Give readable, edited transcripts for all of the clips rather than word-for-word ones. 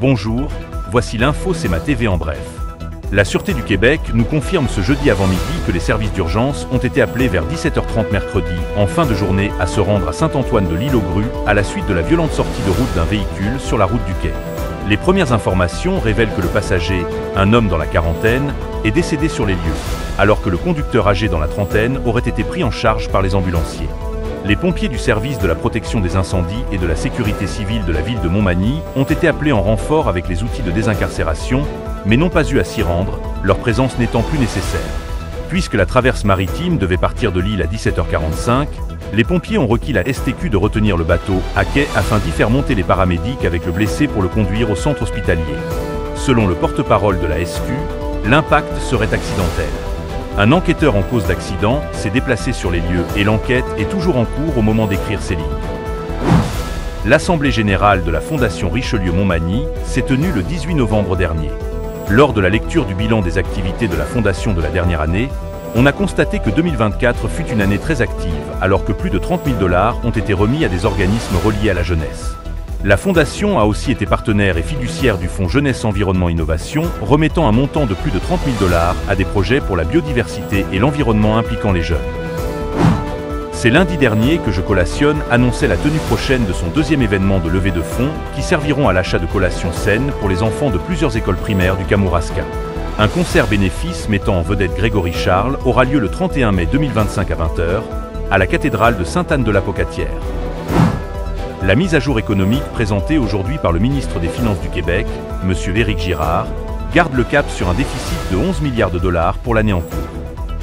Bonjour, voici l'info CEMA TV en bref. La Sûreté du Québec nous confirme ce jeudi avant midi que les services d'urgence ont été appelés vers 17h30 mercredi, en fin de journée, à se rendre à Saint-Antoine de l'Île-aux-Grues à la suite de la violente sortie de route d'un véhicule sur la route du quai. Les premières informations révèlent que le passager, un homme dans la quarantaine, est décédé sur les lieux, alors que le conducteur âgé dans la trentaine aurait été pris en charge par les ambulanciers. Les pompiers du service de la protection des incendies et de la sécurité civile de la ville de Montmagny ont été appelés en renfort avec les outils de désincarcération, mais n'ont pas eu à s'y rendre, leur présence n'étant plus nécessaire. Puisque la traverse maritime devait partir de l'île à 17h45, les pompiers ont requis la STQ de retenir le bateau à quai afin d'y faire monter les paramédics avec le blessé pour le conduire au centre hospitalier. Selon le porte-parole de la SQ, l'impact serait accidentel. Un enquêteur en cause d'accident s'est déplacé sur les lieux et l'enquête est toujours en cours au moment d'écrire ces lignes. L'Assemblée générale de la Fondation Richelieu-Montmagny s'est tenue le 18 novembre dernier. Lors de la lecture du bilan des activités de la Fondation de la dernière année, on a constaté que 2024 fut une année très active, alors que plus de 30 000 $ ont été remis à des organismes reliés à la jeunesse. La Fondation a aussi été partenaire et fiduciaire du Fonds Jeunesse Environnement Innovation, remettant un montant de plus de 30 000 $ à des projets pour la biodiversité et l'environnement impliquant les jeunes. C'est lundi dernier que Je Collationne annonçait la tenue prochaine de son deuxième événement de levée de fonds qui serviront à l'achat de collations saines pour les enfants de plusieurs écoles primaires du Kamouraska. Un concert bénéfice mettant en vedette Grégory Charles aura lieu le 31 mai 2025 à 20h à la cathédrale de Sainte-Anne-de-la-Pocatière. La mise à jour économique présentée aujourd'hui par le ministre des Finances du Québec, M. Éric Girard, garde le cap sur un déficit de 11 milliards de $ pour l'année en cours.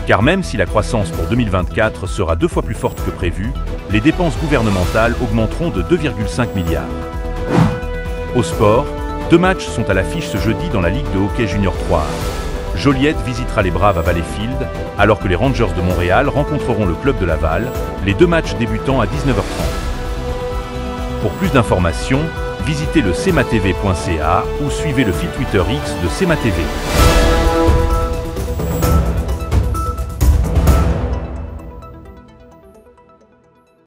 Car même si la croissance pour 2024 sera 2 fois plus forte que prévu, les dépenses gouvernementales augmenteront de 2,5 milliards. Au sport, 2 matchs sont à l'affiche ce jeudi dans la Ligue de hockey junior 3A. Joliette visitera les Braves à Valleyfield, alors que les Rangers de Montréal rencontreront le Club de Laval, les 2 matchs débutant à 19h30. Pour plus d'informations, visitez le cematv.ca ou suivez le fil Twitter X de CEMA TV.